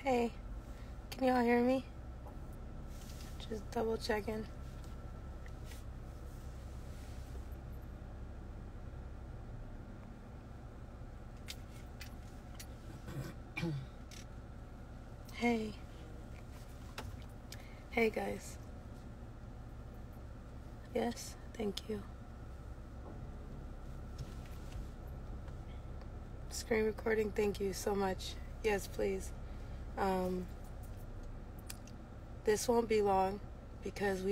Hey, can y'all hear me? Just double checking. Hey. Hey guys. Yes, thank you. Screen recording, thank you so much. Yes, please. This won't be long because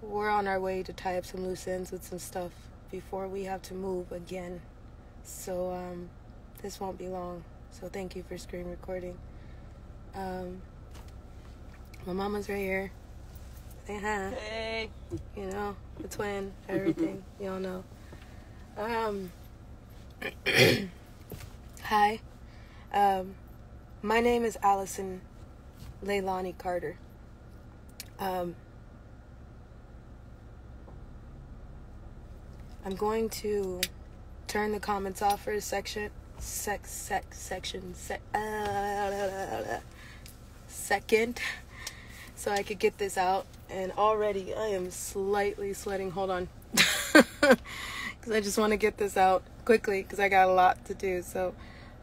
we're on our way to tie up some loose ends with some stuff before we have to move again. So, this won't be long. So thank you for screen recording. My mama's right here. Say hi. Hey. You know, the twin, everything. Y'all know. Hi. My name is Allison Leilani Carter. I'm going to turn the comments off for a second, so I could get this out. And already I am slightly sweating. Hold on. Because I just want to get this out quickly because I got a lot to do. So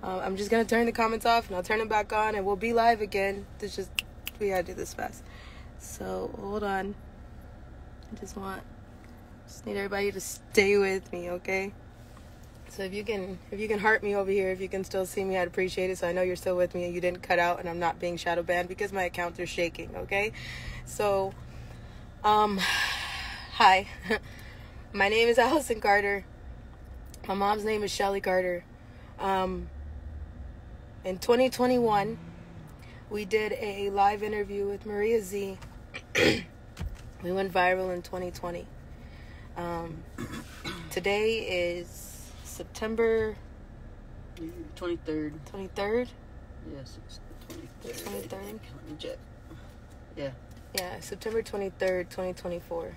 I'm just going to turn the comments off and I'll turn them back on and we'll be live again. We got to do this fast. So hold on. I just need everybody to stay with me, okay? So if you can heart me over here, if you can still see me, I'd appreciate it. So I know you're still with me and you didn't cut out and I'm not being shadow banned because my accounts are shaking, okay? So, hi. My name is Allison Carter. My mom's name is Shelly Carter. In 2021, we did a live interview with Maria Z. We went viral in 2020. Today is September 23rd. 23rd? Yes, it's the 23rd. 23rd? Let me check. Yeah. Yeah, September 23rd, 2024.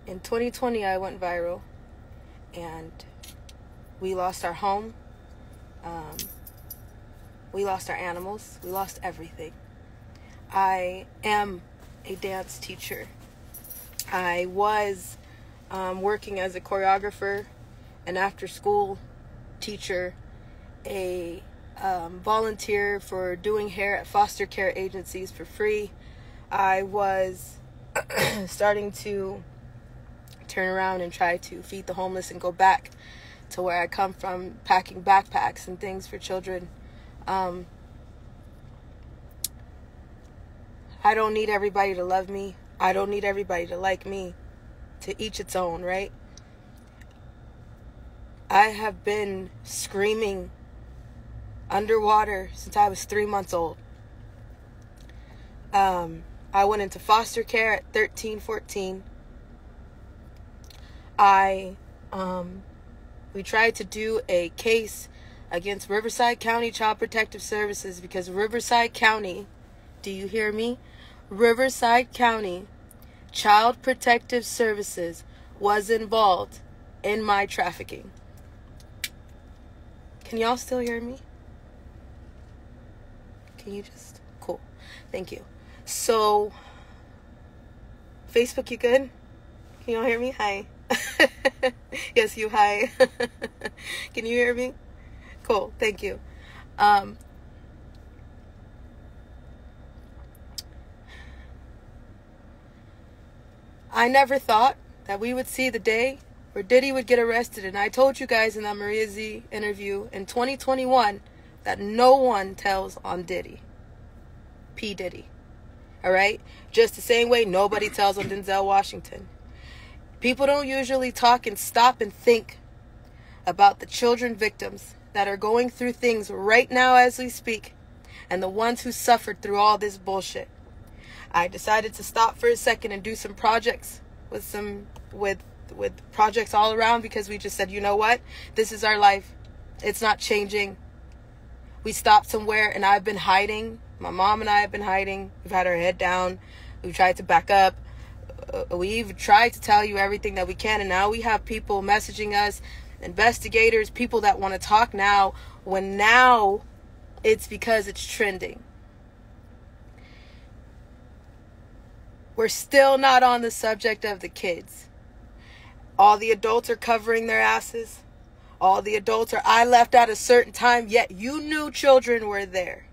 In 2020, I went viral, and we lost our home. We lost our animals. We lost everything. I am a dance teacher. I was working as a choreographer, an after-school teacher, a volunteer for doing hair at foster care agencies for free. I was starting to turn around and try to feed the homeless and go back to where I come from, packing backpacks and things for children. I don't need everybody to love me. I don't need everybody to like me. To each its own, right? I have been screaming underwater since I was 3 months old. I went into foster care at 13, 14. We tried to do a case against Riverside County Child Protective Services because Riverside County, do you hear me? Riverside County Child Protective Services was involved in my trafficking. Can y'all still hear me? Can you just... Cool. Thank you. So, Facebook, you good? Can y'all hear me? Hi. Yes, you hi. Can you hear me? Cool. Thank you. I never thought that we would see the day where Diddy would get arrested. And I told you guys in that Maria Z interview in 2021 that no one tells on Diddy. P. Diddy. All right? Just the same way nobody tells on Denzel Washington. People don't usually talk and stop and think about the children victims that are going through things right now as we speak and the ones who suffered through all this bullshit. I decided to stop for a second and do some projects with projects all around because we just said, you know what? This is our life. It's not changing. We stopped somewhere and I've been hiding. My mom and I have been hiding. We've had our head down. We've tried to back up. We've tried to tell you everything that we can. And now we have people messaging us investigators, people that want to talk now, when now it's because it's trending. We're still not on the subject of the kids. All the adults are covering their asses. All the adults are, I left at a certain time, yet you knew children were there.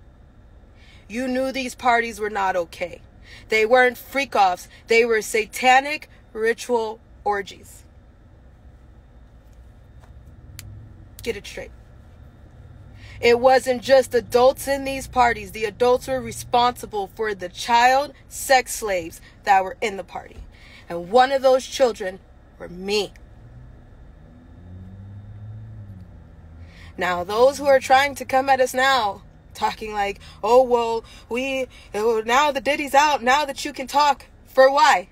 You knew these parties were not okay. They weren't freak-offs. They were satanic ritual orgies. Get it straight. It wasn't just adults in these parties. The adults were responsible for the child sex slaves that were in the party. And one of those children were me. Now, those who are trying to come at us now, talking like, oh, well, now the Diddy's out, now that you can talk. For why?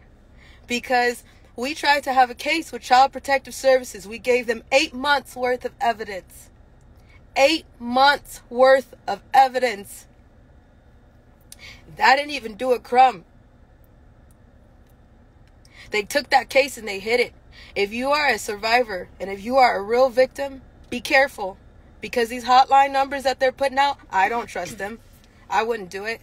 Because we tried to have a case with Child Protective Services. We gave them 8 months worth of evidence. 8 months worth of evidence. That didn't even do a crumb. They took that case and they hid it. If you are a survivor and if you are a real victim, be careful. Because these hotline numbers that they're putting out, I don't trust them. I wouldn't do it.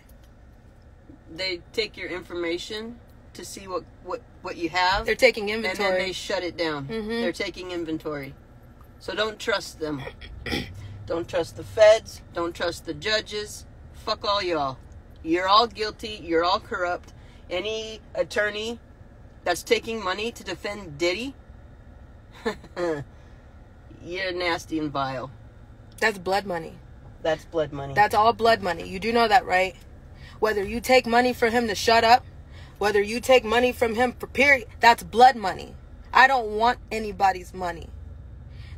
They take your information to see what you have. They're taking inventory. And then they shut it down. Mm-hmm. They're taking inventory. So don't trust them. Don't trust the feds. Don't trust the judges. Fuck all y'all. You're all guilty. You're all corrupt. Any attorney that's taking money to defend Diddy, you're nasty and vile. That's blood money. That's blood money. That's all blood money. You do know that, right? Whether you take money from him to shut up, whether you take money from him for period, that's blood money. I don't want anybody's money.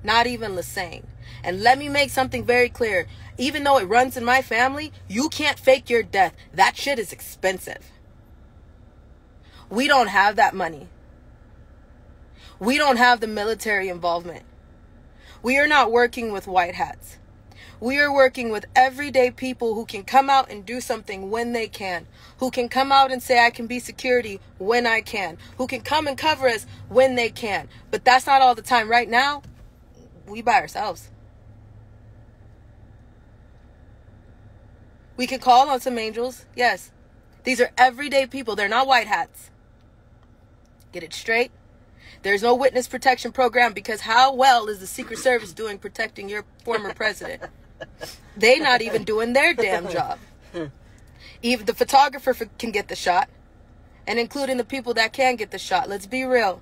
Not even Lassane. And let me make something very clear. Even though it runs in my family, you can't fake your death. That shit is expensive. We don't have that money. We don't have the military involvement. We are not working with white hats. We are working with everyday people who can come out and do something when they can. Who can come out and say, I can be security when I can. Who can come and cover us when they can. But that's not all the time. Right now, we by ourselves. We can call on some angels. Yes. These are everyday people. They're not white hats. Get it straight. There's no witness protection program because how well is the Secret Service doing protecting your former president? They not even doing their damn job. Even the photographer can get the shot. And including the people that can get the shot. Let's be real.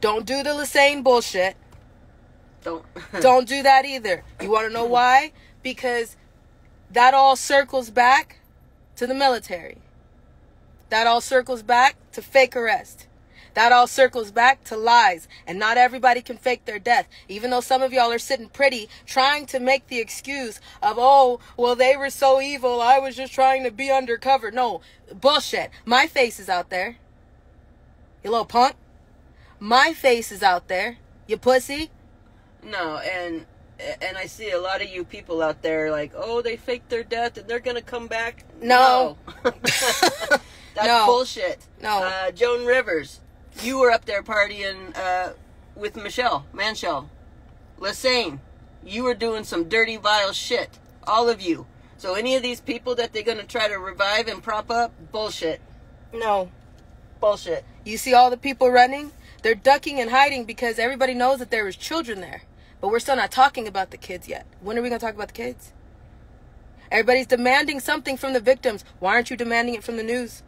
Don't do the Lassane bullshit. Don't do that either. You want to know why? Because that all circles back to the military. That all circles back to fake arrest. That all circles back to lies. And not everybody can fake their death. Even though some of y'all are sitting pretty trying to make the excuse of, oh, well, they were so evil. I was just trying to be undercover. No, bullshit. My face is out there. You little punk. My face is out there. You pussy. No, and I see a lot of you people out there like, oh, they faked their death and they're going to come back. No. That's no. bullshit. No. Joan Rivers, you were up there partying with Michelle Manshell. Lassane, you were doing some dirty, vile shit. All of you. So any of these people that they're going to try to revive and prop up, bullshit. No. Bullshit. You see all the people running? They're ducking and hiding because everybody knows that there was children there. But we're still not talking about the kids yet. When are we going to talk about the kids? Everybody's demanding something from the victims. Why aren't you demanding it from the news?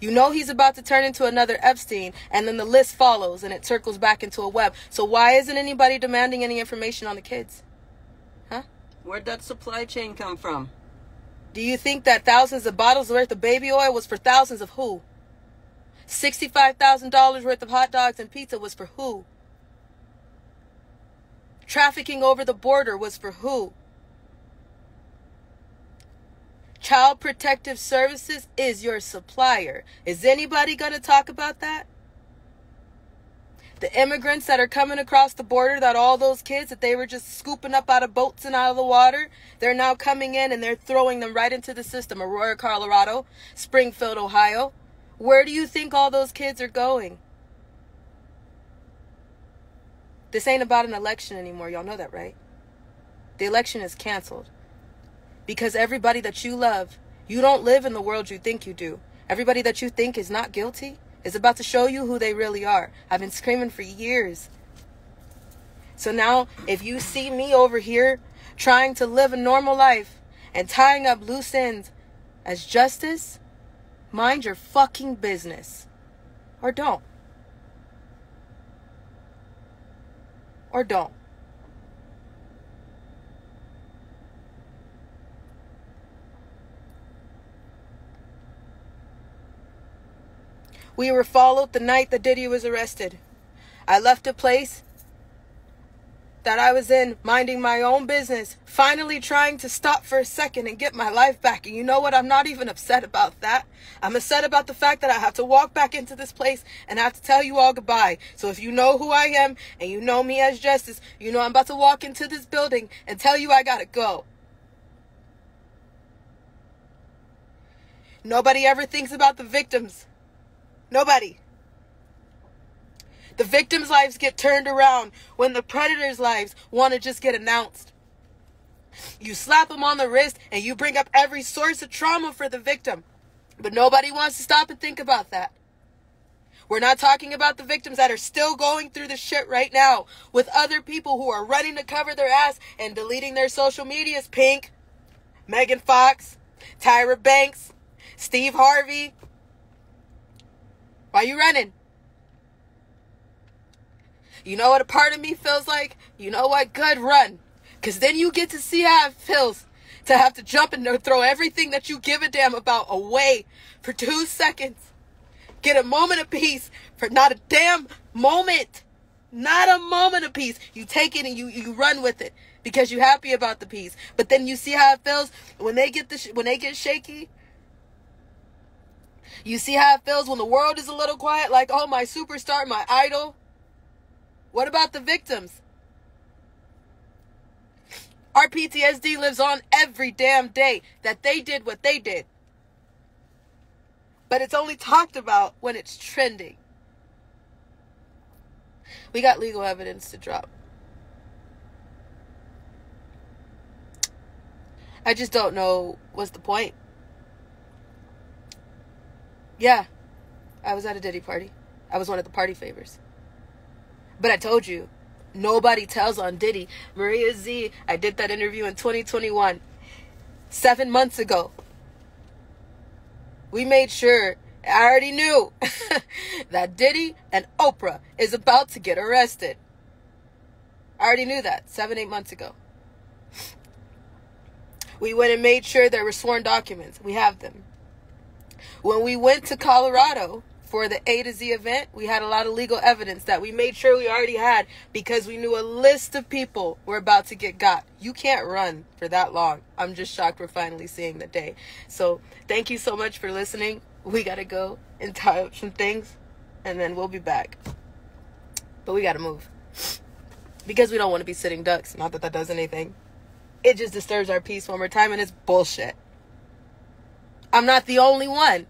You know he's about to turn into another Epstein, and then the list follows, and it circles back into a web. So why isn't anybody demanding any information on the kids? Huh? Where'd that supply chain come from? Do you think that thousands of bottles worth of baby oil was for thousands of who? $65,000 worth of hot dogs and pizza was for who? Trafficking over the border was for who? Child Protective Services is your supplier. Is anybody going to talk about that? The immigrants that are coming across the border, that all those kids that they were just scooping up out of boats and out of the water, they're now coming in and they're throwing them right into the system. Aurora, Colorado, Springfield, Ohio. Where do you think all those kids are going? This ain't about an election anymore. Y'all know that, right? The election is canceled. Because everybody that you love, you don't live in the world you think you do. Everybody that you think is not guilty is about to show you who they really are. I've been screaming for years. So now, if you see me over here trying to live a normal life and tying up loose ends as justice, mind your fucking business. Or don't. Or don't. We were followed the night that Diddy was arrested. I left a place that I was in, minding my own business, finally trying to stop for a second and get my life back. And you know what? I'm not even upset about that. I'm upset about the fact that I have to walk back into this place and I have to tell you all goodbye. So if you know who I am and you know me as Justice, you know I'm about to walk into this building and tell you I gotta go. Nobody ever thinks about the victims. Nobody. The victims' lives get turned around when the predators' lives want to just get announced. You slap them on the wrist and you bring up every source of trauma for the victim. But nobody wants to stop and think about that. We're not talking about the victims that are still going through the shit right now with other people who are running to cover their ass and deleting their social medias. Pink, Megan Fox, Tyra Banks, Steve Harvey. Why you running? You know what a part of me feels like? You know what? Good, run. Because then you get to see how it feels to have to jump and throw everything that you give a damn about away for 2 seconds. Get a moment of peace for not a damn moment. Not a moment of peace. You take it and you run with it because you're happy about the peace. But then you see how it feels when they get shaky. You see how it feels when the world is a little quiet, like, oh, my superstar, my idol. What about the victims? Our PTSD lives on every damn day that they did what they did. But it's only talked about when it's trending. We got legal evidence to drop. I just don't know what's the point. Yeah, I was at a Diddy party. I was one of the party favors. But I told you, nobody tells on Diddy. Maria Z, I did that interview in 2021. 7 months ago. We made sure, I already knew, that Diddy and Oprah is about to get arrested. I already knew that 7-8 months ago. We went and made sure there were sworn documents. We have them. When we went to Colorado for the A to Z event, we had a lot of legal evidence that we made sure we already had because we knew a list of people were about to get got. You can't run for that long. I'm just shocked we're finally seeing the day. So thank you so much for listening. We got to go and tie up some things and then we'll be back. But we got to move because we don't want to be sitting ducks. Not that that does anything. It just disturbs our peace one more time and it's bullshit. I'm not the only one.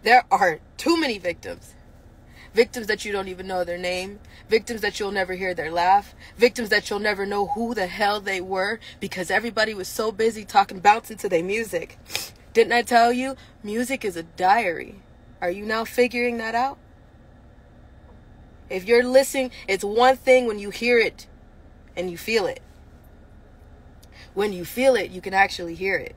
There are too many victims. Victims that you don't even know their name. Victims that you'll never hear their laugh. Victims that you'll never know who the hell they were because everybody was so busy bouncing to their music. Didn't I tell you? Music is a diary. Are you now figuring that out? If you're listening, it's one thing when you hear it and you feel it. When you feel it, you can actually hear it.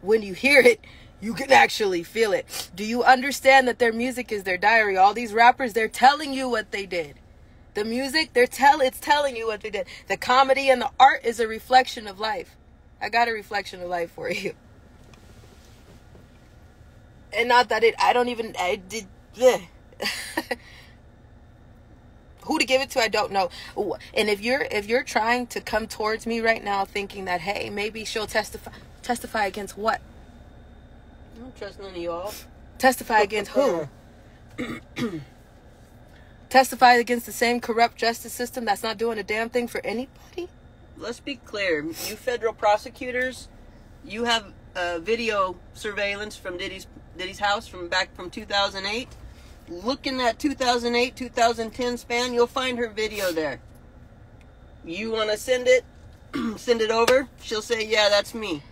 When you hear it, you can actually feel it. Do you understand that their music is their diary? All these rappers, they're telling you what they did. The music, it's telling you what they did. The comedy and the art is a reflection of life. I got a reflection of life for you. And not that who to give it to, I don't know. And if you're trying to come towards me right now thinking that, hey, maybe she'll testify against what? I don't trust none of y'all. Testify against who? Testify against the same corrupt justice system that's not doing a damn thing for anybody? Let's be clear. You federal prosecutors, you have video surveillance from Diddy's house from back from 2008. Look in that 2008, 2010 span. You'll find her video there. You want to send it? Send it over. She'll say, yeah, that's me.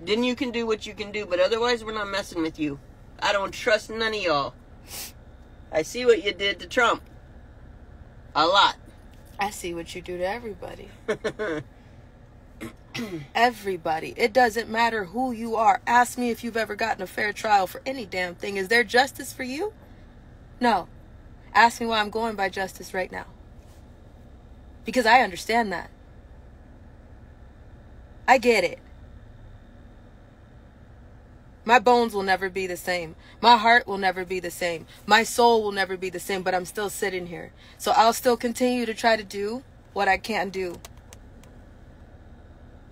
Then you can do what you can do. But otherwise, we're not messing with you. I don't trust none of y'all. I see what you did to Trump. A lot. I see what you do to everybody. Everybody. It doesn't matter who you are. Ask me if you've ever gotten a fair trial for any damn thing. Is there justice for you? No. Ask me why I'm going by justice right now. Because I understand that. I get it. My bones will never be the same. My heart will never be the same. My soul will never be the same, but I'm still sitting here. So I'll still continue to try to do what I can do.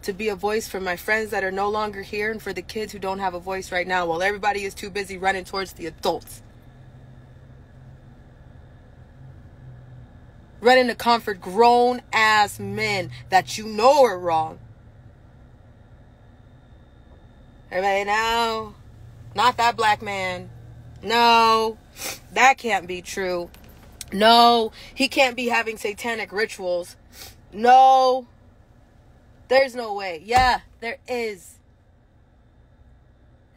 To be a voice for my friends that are no longer here and for the kids who don't have a voice right now while everybody is too busy running towards the adults. Running to comfort grown-ass men that you know are wrong. Everybody, no, not that black man. No, that can't be true. No, he can't be having satanic rituals. No, there's no way. Yeah, there is.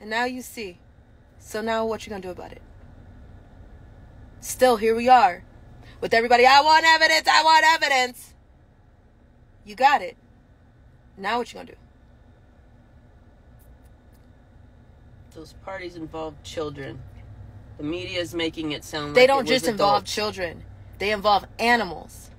And now you see. So now what you gonna do about it? Still, here we are. With everybody, I want evidence, I want evidence. You got it. Now what you gonna do? Those parties involve children. The media is making it sound like they don't it was just involve adults. children. They involve animals.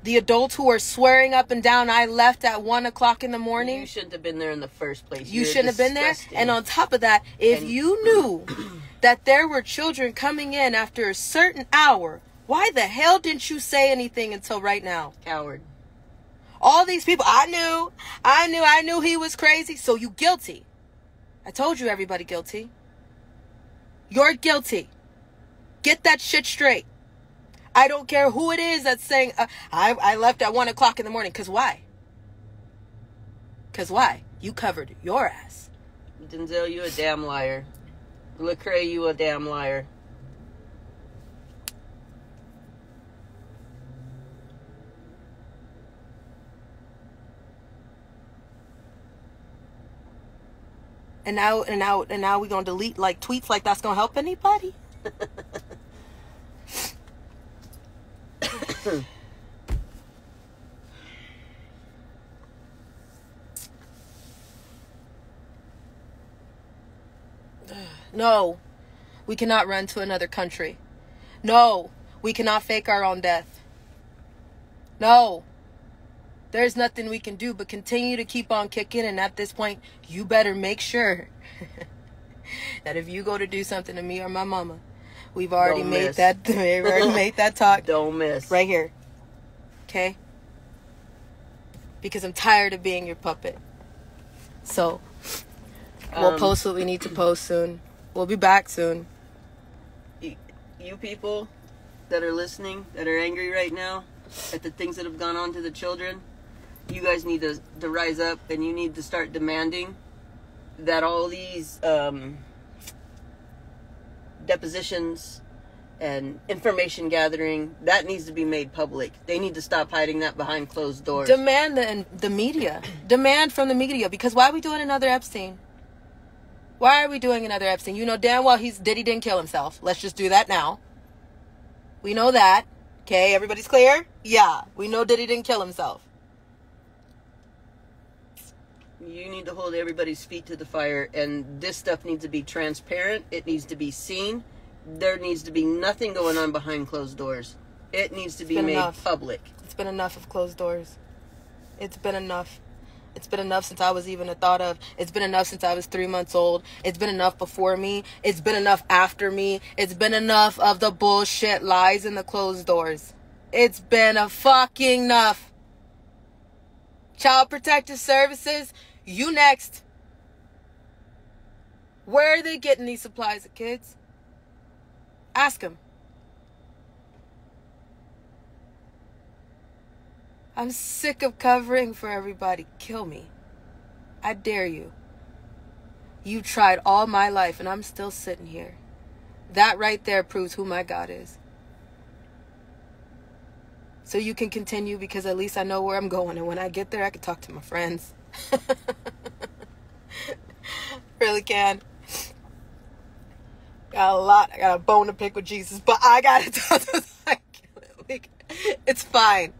The adults who are swearing up and down, I left at 1 o'clock in the morning. You shouldn't have been there in the first place. You You're shouldn't have been there. disgusting. And on top of that, if you knew that there were children coming in after a certain hour, why the hell didn't you say anything until right now? Coward. All these people, I knew he was crazy. So you guilty. I told you everybody guilty. You're guilty. Get that shit straight. I don't care who it is that's saying, I left at 1 o'clock in the morning. Because why? Because why? You covered your ass. Denzel, you a damn liar. Lecrae, you a damn liar. And now we gonna delete like tweets like that's gonna help anybody? No, we cannot run to another country. No, we cannot fake our own death. No, there's nothing we can do but continue to keep on kicking. And at this point, you better make sure that if you go to do something to me or my mama, we've already made that talk. Don't miss. Right here. Okay? Because I'm tired of being your puppet. So, we'll post what we need to post soon. We'll be back soon. You people that are listening, that are angry right now at the things that have gone on to the children, you guys need to rise up and you need to start demanding that all these depositions and information gathering, that needs to be made public. They need to stop hiding that behind closed doors. Demand the media. Demand from the media. Because why are we doing another Epstein? Why are we doing another Epstein? You know damn well Diddy didn't kill himself. Let's just do that now. We know that. Okay, everybody's clear? Yeah, we know Diddy didn't kill himself. You need to hold everybody's feet to the fire, and this stuff needs to be transparent. It needs to be seen. There needs to be nothing going on behind closed doors. It needs to be made public. It's been enough of closed doors. It's been enough. It's been enough since I was even a thought of. It's been enough since I was 3 months old. It's been enough before me. It's been enough after me. It's been enough of the bullshit lies in the closed doors. It's been a fucking enough. Child Protective Services, you next. Where are they getting these supplies of kids? Ask them. I'm sick of covering for everybody. Kill me. I dare you. You tried all my life and I'm still sitting here. That right there proves who my God is. So you can continue, because at least I know where I'm going. And when I get there, I can talk to my friends. Really can. I got a bone to pick with Jesus. But I got to talk to it's fine.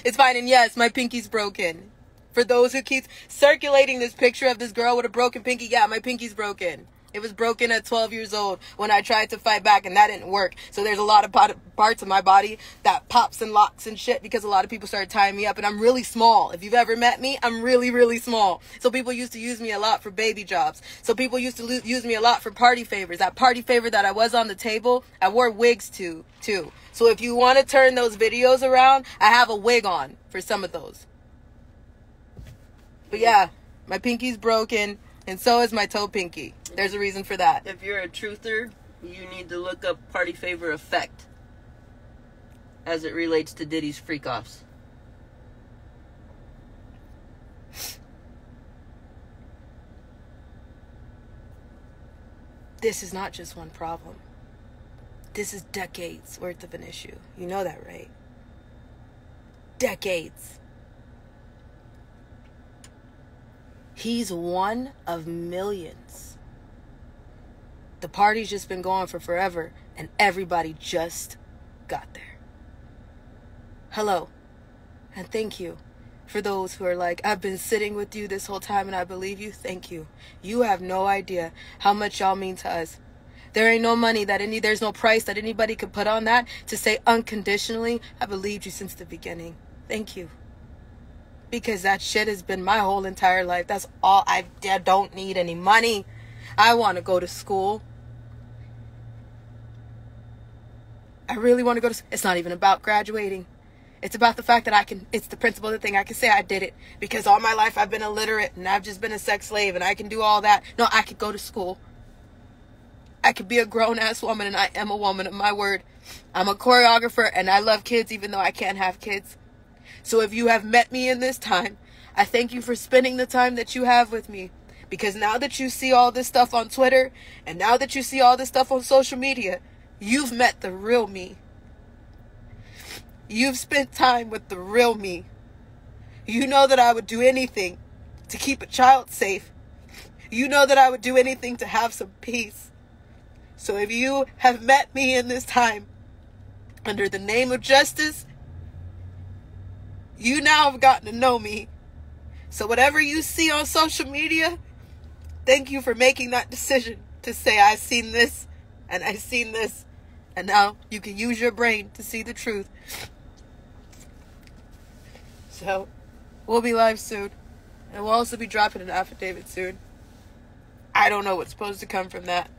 It's fine. And yes, my pinky's broken. For those who keep circulating this picture of this girl with a broken pinky, yeah, my pinky's broken. It was broken at 12 years old when I tried to fight back, and that didn't work. So there's a lot of parts of my body that pops and locks and shit, because a lot of people started tying me up, and I'm really small. If you've ever met me, I'm really, really small. So people used to use me a lot for baby jobs. So people used to use me a lot for party favors. That party favor that I was on the table, I wore wigs too. So if you want to turn those videos around, I have a wig on for some of those. But yeah, my pinky's broken, and so is my toe pinky. There's a reason for that. If you're a truther, you need to look up party favor effect as it relates to Diddy's freak-offs. This is not just one problem. This is decades worth of an issue. You know that, right? Decades. He's one of millions. The party's just been going for forever, and everybody just got there. Hello, and thank you for those who are like, I've been sitting with you this whole time and I believe you. Thank you. You have no idea how much y'all mean to us. There ain't no money there's no price that anybody could put on that to say unconditionally, I believed you since the beginning. Thank you. Because that shit has been my whole entire life. That's all. I don't need any money. I want to go to school. I really want to go to school. It's not even about graduating. It's about the fact that it's the principle of the thing. I can say I did it because all my life I've been illiterate and I've just been a sex slave and I can do all that. No, I could go to school. I could be a grown-ass woman, and I am a woman of my word. I'm a choreographer and I love kids even though I can't have kids. So if you have met me in this time, I thank you for spending the time that you have with me. Because now that you see all this stuff on Twitter, and now that you see all this stuff on social media, you've met the real me. You've spent time with the real me. You know that I would do anything to keep a child safe. You know that I would do anything to have some peace. So if you have met me in this time, under the name of justice, you now have gotten to know me. So whatever you see on social media, thank you for making that decision to say, I've seen this and I've seen this. And now you can use your brain to see the truth. So we'll be live soon. And we'll also be dropping an affidavit soon. I don't know what's supposed to come from that.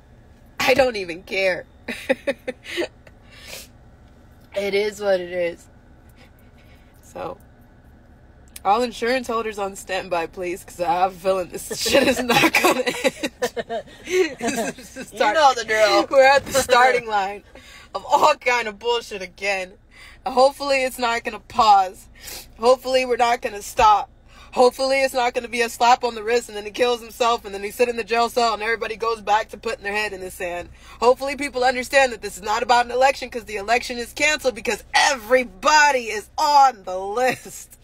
I don't even care. It is what it is. So, all insurance holders on standby, please, because I have a feeling this shit is not going to end. You know the drill. We're at the starting line of all kind of bullshit again. Hopefully it's not going to pause. Hopefully we're not going to stop. Hopefully it's not going to be a slap on the wrist and then he kills himself and then he sits in the jail cell and everybody goes back to putting their head in the sand. Hopefully people understand that this is not about an election because the election is canceled because everybody is on the list.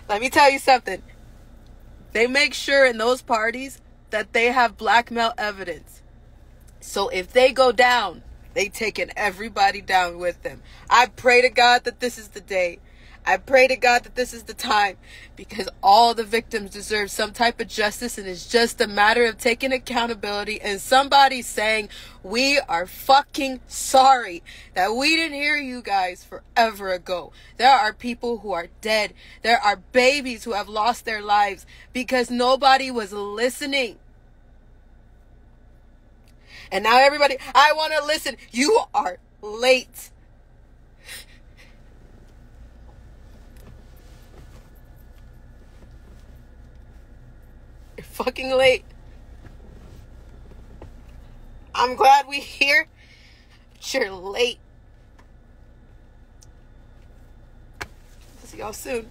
Let me tell you something. They make sure in those parties that they have blackmail evidence. So if they go down, they taking everybody down with them. I pray to God that this is the day. I pray to God that this is the time, because all the victims deserve some type of justice, and it's just a matter of taking accountability and somebody saying, we are fucking sorry that we didn't hear you guys forever ago. There are people who are dead. There are babies who have lost their lives because nobody was listening. And now everybody, I want to listen. You are late. You're fucking late. I'm glad we're here, but you're late. See y'all soon.